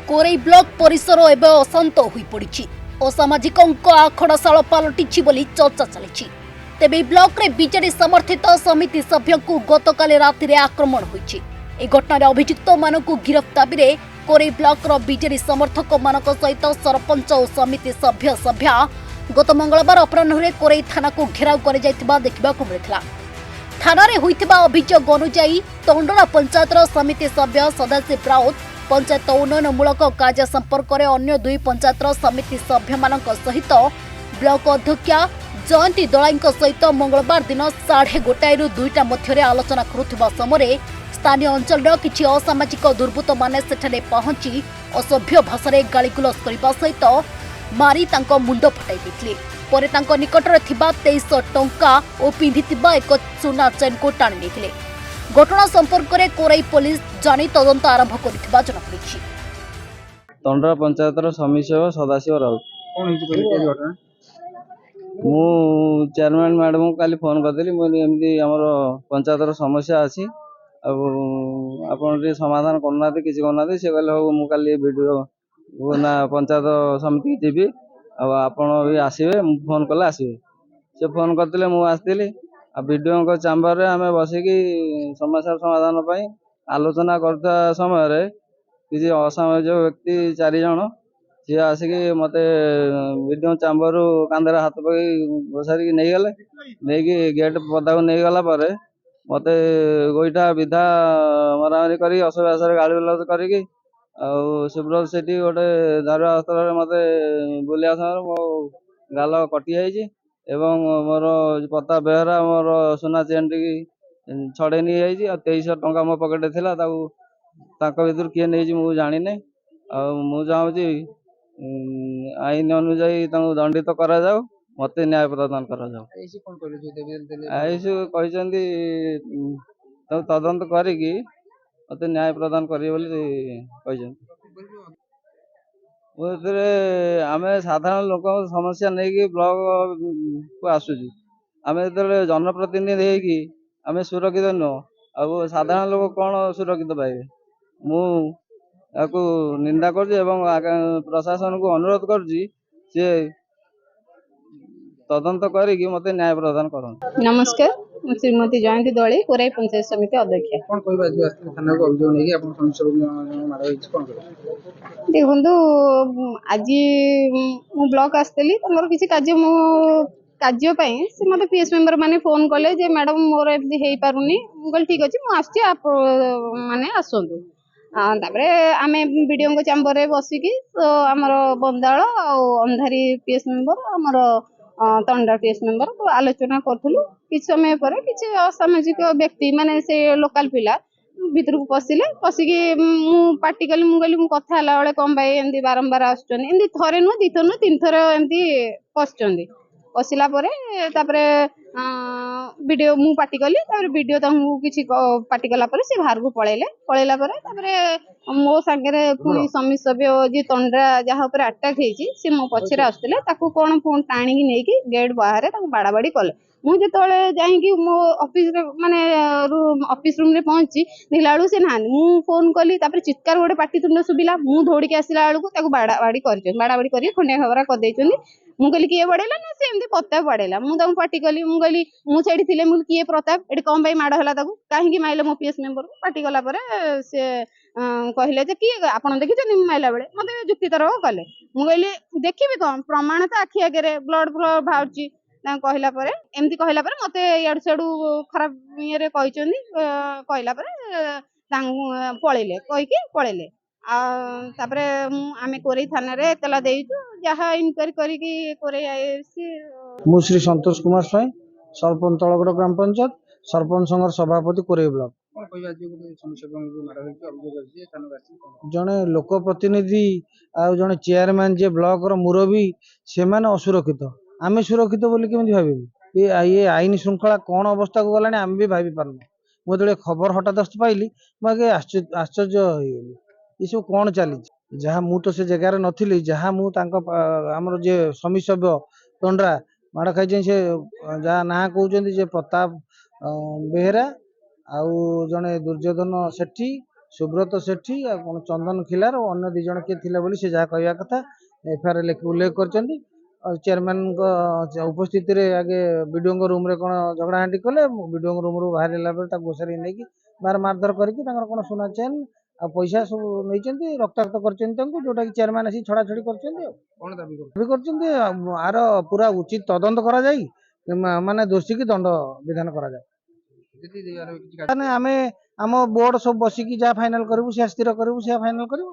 कोरै block परिसर एवं अशांत होई पड़ी असामाजिक आखड़ाशाल पलटि बोली चर्चा चली तेबे ब्लॉक रे बीजेडी समर्थित समिति सभ्य को गतकाली राति आक्रमण होईछि। ए घटना अभियुक्त मानक गिरफ्त दाबी कोरै ब्लॉक रो बीजेडी समर्थक मानक सहित सरपंच और समिति सभ्य सभ्या गत मंगलवार अपराह्न कोरै थाना को घेराव कर देखा मिलता। थाना होइथिबा अभियोग अनुसार तंडरा पंचायत समिति सभ्य सदाशिव राउत पंचायत उन्नयनमूलक कार्य संपर्क में अन्य दुई पंचायत समिति सभ्य मानक सहित ब्लॉक अध्यक्षा जयंती दलाई सहित मंगलवार दिन 1:30 रु 2टा मध्य आलोचना करुवा समय स्थानीय अंचल किसी असामाजिक दुर्बृत्त माने सेठारे पहुंची असभ्य भाषा गाड़ीगुलज करने सहित मारी मुंड फटाई देते। पर निकटरे 2300 टंका और पिंधिथिबा एक सुना चेन को टाणी नेथिले। घटना संपर्क में कोरै पुलिस जानी तदंत आरंभ करिथिबा जଣା पड़िछि। तंडरा पंचायत समिति सदाशिव राउत मु चेयरमैन मैडम को काली फोन करदेली एमती आमर पंचायत समस्या अच्छी आप समाधान करना किसी करना सी कहले हो मु काली वीडियो ना पंचायत समिति जीवी आपण भी आसवे फोन कले आसवे से फोन करते मुझे वीडियो चैम्बर आम बसिकी समस्या समाधान पर आलोचना करता समय किसी असामाजिक व्यक्ति 4 जन सी आसिकी मत वीडियो चैम्बर कांधे हाथ पकड़ घोषारिक नहीं गले नहीं गेट पदा को नहीं गला पर मत गोईठा विधा मरामरी कर असभ्यास गाड़ी गुलज करी सुब्रत सेठी गोटे धारुआ अस्त्र मत बुलिया समय मो गाल कटि एवं मोर पता बेहरा मोर सुना चेन टी छड़े नहीं 2300 टंका मो पकेट थी भर किए नहीं मुझे जानी मु चाहूँगी आईन अनुजाई दंडित करा जाऊ मत न्याय प्रदान करा जाऊ कहते तदंत करिकी मत न्याय प्रदान करें आम साधारण लोक समस्या नहीं कि ब्लॉक को आसुचु आम जो जनप्रतिनिधि आम सुरक्षित नुह अब साधारण लोक कौन सुरक्षित पाइबे मु निंदा कर प्रशासन को अनुरोध कर तदंत करी मत न्याय प्रदान कर। नमस्कार श्रीमती जयंती दलाई कोराई पंचायत समिति अध्यक्ष। देखो आज मु ब्लॉक आसली किसी कार्य से मत पीएस मेंबर माने फोन कले जे मैडम मोर एमती हो पारुनी मुझे ठीक अच्छे मुझे माने आसतु आमे वीडियो चैम्बर बसिकी तो आमर बंदाल अंधारी पीएस मेंबर आमर तंडा पीएस मेंबर आलोचना करूँ कि समय पर किसी असामाजिक व्यक्ति माने से लोकल पिला भीतर को पशिकी पार्टी कली मुझे कथा बेले कम भाई एमती बारंबार आसुँच थे नुह 2 थर नुह 3 थर एमती पशिला वीडियो मु पार्टी कली वीडियो किसी पार्टी कला से बाहर को पलैला मो सांगे पुणी समिति सभ्य जी तंडरा जहाँ अटैक होती मो पछरे आसुले कौन फोन टाणी नहीं गेट बाहर बाड़ा बाड़ी कले मुझे जाकि मो ऑफिस माने ऑफिस रूम रे पहुंची देखला बेलू से ना मु फोन कली चित्कार गोटे पाटितुंड शुभिला मु दौड़ी आसला बेलू बाड़ा बाड़ी कर खंडिया खबरा कर मु कहली किए बड़ेला ना से एमती प्रताप बड़ेला मुझे पार्टी कली मुझे थी मुझे किए प्रताप ये कौन भाई माड़ है कहीं माइल मो पीएस मेंबर को पार्टी कला से कहले किए आप देखी माइला बेले मत जुक्ति तरफ कले मुझे देखी कौन प्रमाण तो आखि आगे ब्लड बाहर कहला एमती कहला मत इाड़ू सियाड़ू खराब ये कहला पलैले कहीकि पलैले आमे कोरै थाना रे एतला देइछु जहा इनक्वारी करिकी कोरै आईसी मु श्री संतोष कुमार स्वाई सरपंच तलगड़ ग्राम पंचायत सरपंच संघर सभापति कोरै ब्लॉक जड़े लोक प्रतिनिधि आ जड़े चेयरमैन जे ब्लॉक रो मुरबी से माने असुरक्षित आमे सुरक्षित बोली केमि भाबी ये आईन श्रृंखला कौन अवस्था को गलानी आम भी भाभी पारना मुझे खबर हठात पाइली मुझे आश्चर्य हो गली ये सब कौन चली जहाँ मु तो से जगार नी जहाँ मुझे जे समिति सभ्य तंडरा माड़ खाई से जहाँ ना कहते प्रताप बेहेरा आउ जड़े दुर्योधन सेठी ସୁବ୍ରତ ସେଠୀ ଆଉ କଣ ଚନ୍ଦନ ଖିଲାର ଓ ଅନ୍ୟ 2 ଜଣ କିଏ ଥିଲେ ବୋଲି ସେ ଯାହା କହିବା କଥା ଏଫଆଇଆର ଉଲ୍ଲେଖ କରିଛନ୍ତି। ଆଉ ଚେୟାରମ୍ୟାନଙ୍କ ଉପସ୍ଥିତିରେ ଆଗେ ବିଡିଓଙ୍କ ରୁମରେ କଣ ଝଗଡ଼ାଝାଣ୍ଟି କଲେ, ବିଡିଓଙ୍କ ରୁମରୁ ବାହାରିଲା ପରେ ତାକୁ ଘୋଷାରିକି ନେଇକି ବାହାର ମାରଧର କରିକି ତାଙ୍କର କଣ ସୁନା ଚେନ୍ ଆଉ ପଇସା ସବୁ ନେଇଛନ୍ତି, ରକ୍ତାକ୍ତ କରିଛନ୍ତି ତାଙ୍କୁ, ଯୋଉଟା କି ଚେୟାରମ୍ୟାନ ଆସି ଛଡାଛଡି କରିଛନ୍ତି। ଆଉ କଣ ଦାବି କରୁଛନ୍ତି ଆର ପୁରା ଉଚିତ ତଦନ୍ତ କରାଯାଇ ମାନେ ଦୋଷୀକି ଦଣ୍ଡ ବିଧାନ କରାଯାଏ। ଆମେ ଆମ ବୋର୍ଡ ସବୁ ବସିକି ଯାହା ଫାଇନାଲ କରିବୁ, ସେ ସ୍ଥିର କରିବୁ, ସେ ଫାଇନାଲ କରିବୁ।